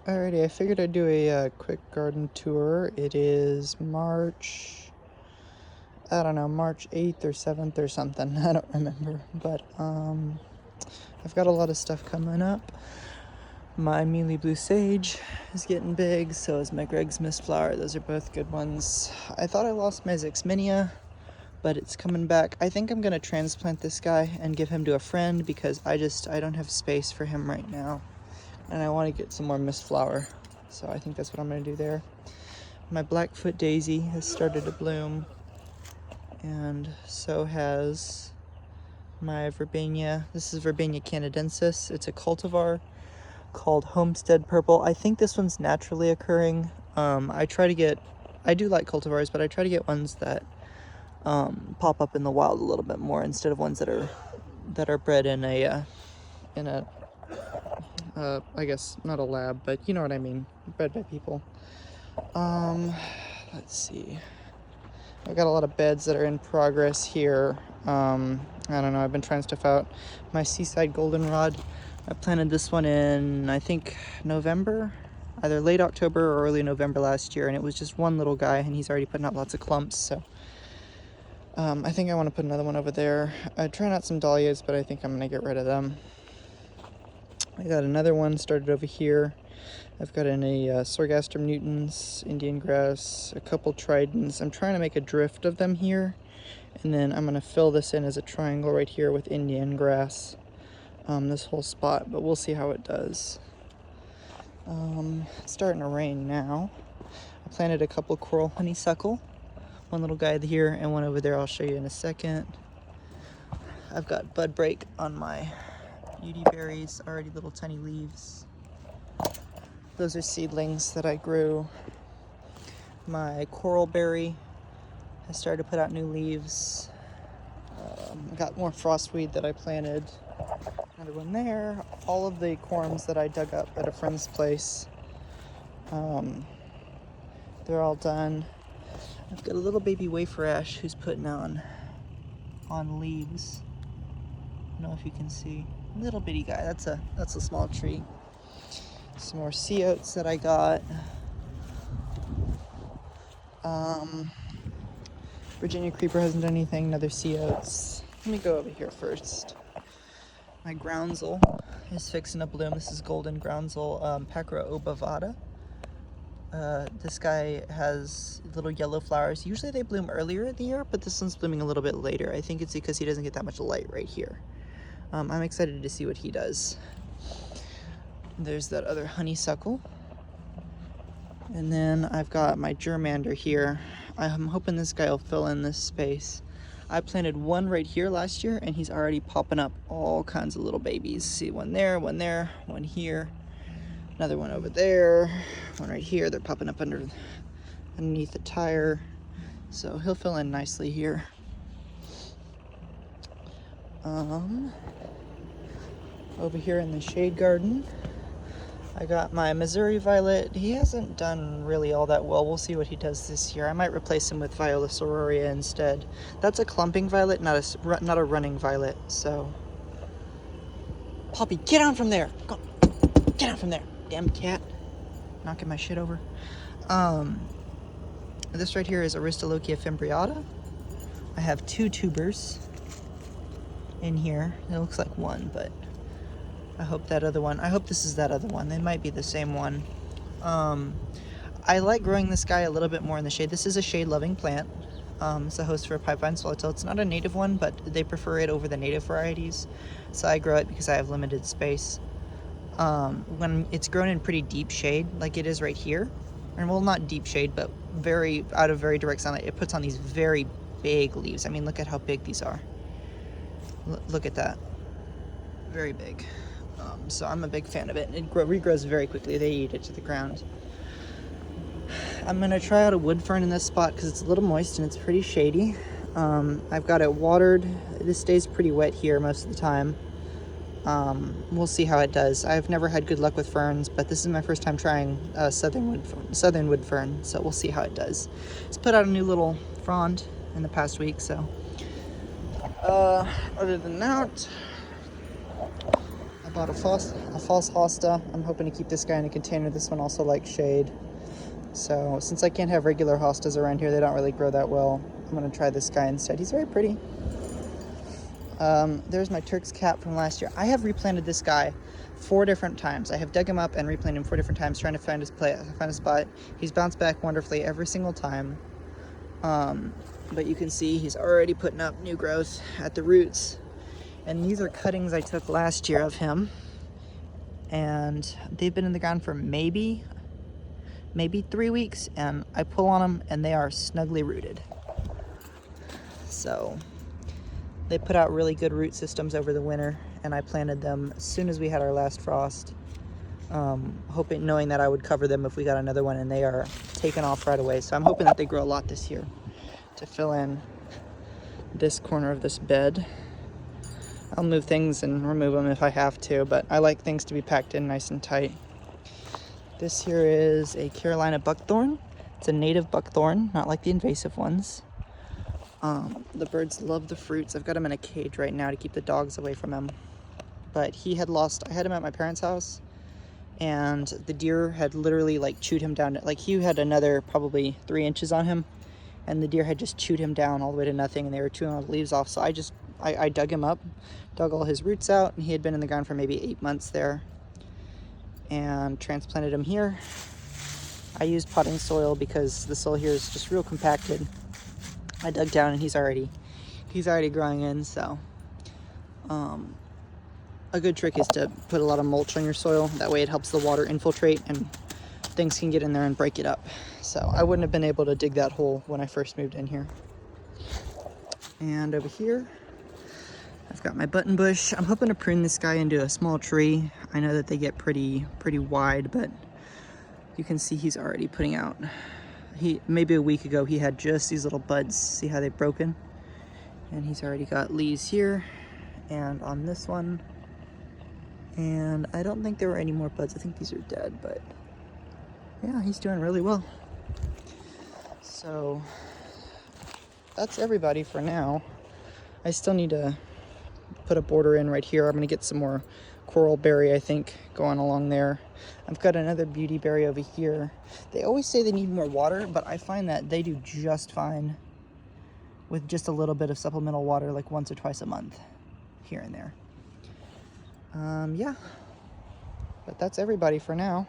Alrighty, I figured I'd do a quick garden tour. It is March, I don't know, March 8th or 7th or something. I don't remember. But I've got a lot of stuff coming up. My Mealy Blue Sage is getting big, so is my Greg's Mistflower. Those are both good ones. I thought I lost my Zixminia, but it's coming back. I think I'm going to transplant this guy and give him to a friend because I don't have space for him right now. And I want to get some more Mistflower. So I think that's what I'm going to do there. My Blackfoot Daisy has started to bloom, and so has my Verbena. This is Verbena canadensis. It's a cultivar called Homestead Purple. I think this one's naturally occurring. I do like cultivars, but I try to get ones that pop up in the wild a little bit more instead of ones that are bred in a I guess not a lab, but you know what I mean, bred by people. Let's see. I've got a lot of beds that are in progress here. I don't know, I've been trying stuff out. My Seaside Goldenrod, I planted this one in, I think, November, either late October or early November last year, and it was just one little guy, and he's already putting out lots of clumps, so I think I want to put another one over there. I tried out some dahlias, but I think I'm going to get rid of them. I got another one started over here. I've got a Sorghastrum nutans, Indian grass, a couple tridents. I'm trying to make a drift of them here, and then I'm going to fill this in as a triangle right here with Indian grass, this whole spot, but we'll see how it does. It's starting to rain now. I planted a couple coral honeysuckle, one little guy here and one over there. I'll show you in a second. I've got bud break on my beauty berries, already little tiny leaves. Those are seedlings that I grew. My coral berry has started to put out new leaves. I got more frostweed that I planted. Another one there. All of the corms that I dug up at a friend's place, they're all done. I've got a little baby wafer ash who's putting on leaves. I don't know if you can see. Little bitty guy. That's a small tree. Some more sea oats that I got. Virginia creeper hasn't done anything. Another sea oats. Let me go over here first. My groundsel is fixing to bloom. This is golden groundsel, Pacra obovata. This guy has little yellow flowers. Usually they bloom earlier in the year, but this one's blooming a little bit later. I think it's because he doesn't get that much light right here. I'm excited to see what he does. There's that other honeysuckle. And then I've got my germander here. I'm hoping this guy will fill in this space. I planted one right here last year, and he's already popping up all kinds of little babies. See, one there, one here, another one over there, one right here. They're popping up underneath the tire. So he'll fill in nicely here. Over here in the shade garden, I got my Missouri Violet. He hasn't done really all that well. We'll see what he does this year. I might replace him with Viola Sororia instead. That's a clumping violet, not a running violet. So, Poppy, get on from there! Go, get on from there, damn cat! Knocking my shit over. This right here is Aristolochia fimbriata. I have two tubers in here. It looks like one, but I hope this is that other one. They might be the same one. I like growing this guy a little bit more in the shade. This is a shade-loving plant. It's a host for a pipevine swallowtail. It's not a native one, but they prefer it over the native varieties. So I grow it because I have limited space. When it's grown in pretty deep shade, like it is right here, and well, not deep shade, but out of very direct sunlight, it puts on these very big leaves. I mean, look at how big these are. Look at that. Very big. So I'm a big fan of it. It regrows very quickly. They eat it to the ground. I'm going to try out a wood fern in this spot because it's a little moist and it's pretty shady. I've got it watered. This stays pretty wet here most of the time. We'll see how it does. I've never had good luck with ferns, but this is my first time trying southern wood fern, so we'll see how it does. It's put out a new little frond in the past week, so other than that, Bought a false hosta. I'm hoping to keep this guy in a container. This one also likes shade. So since I can't have regular hostas around here, they don't really grow that well. I'm gonna try this guy instead. He's very pretty. There's my Turk's cap from last year. I have replanted this guy 4 different times. I have dug him up and replanted him 4 different times trying to find a spot. He's bounced back wonderfully every single time. But you can see he's already putting up new growth at the roots. And these are cuttings I took last year of him. And they've been in the ground for maybe 3 weeks, and I pull on them and they are snugly rooted. So they put out really good root systems over the winter, and I planted them as soon as we had our last frost, knowing that I would cover them if we got another one, and they are taken off right away. So I'm hoping that they grow a lot this year to fill in this corner of this bed. I'll move things and remove them if I have to, but I like things to be packed in nice and tight. This here is a Carolina buckthorn. It's a native buckthorn, not like the invasive ones. The birds love the fruits. I've got him in a cage right now to keep the dogs away from him. But I had him at my parents' house, and the deer had literally like chewed him down. Like he had another probably 3 inches on him, and the deer had just chewed him down all the way to nothing, and they were chewing all the leaves off. So I dug him up, dug all his roots out, and he had been in the ground for maybe 8 months there, and transplanted him here. I used potting soil because the soil here is just real compacted. I dug down and he's already growing in. So a good trick is to put a lot of mulch on your soil. That way it helps the water infiltrate and things can get in there and break it up. So I wouldn't have been able to dig that hole when I first moved in here. And over here I've got my button bush. I'm hoping to prune this guy into a small tree. I know that they get pretty wide, but you can see he's already putting out. Maybe a week ago he had just these little buds. See how they've broken? And he's already got leaves here and on this one. And I don't think there were any more buds. I think these are dead, but yeah, he's doing really well. So that's everybody for now. I still need to put a border in right here. I'm gonna get some more coral berry, I think, going along there. I've got another beauty berry over here. They always say they need more water, but I find that they do just fine with just a little bit of supplemental water, like once or twice a month, here and there. Yeah, but that's everybody for now.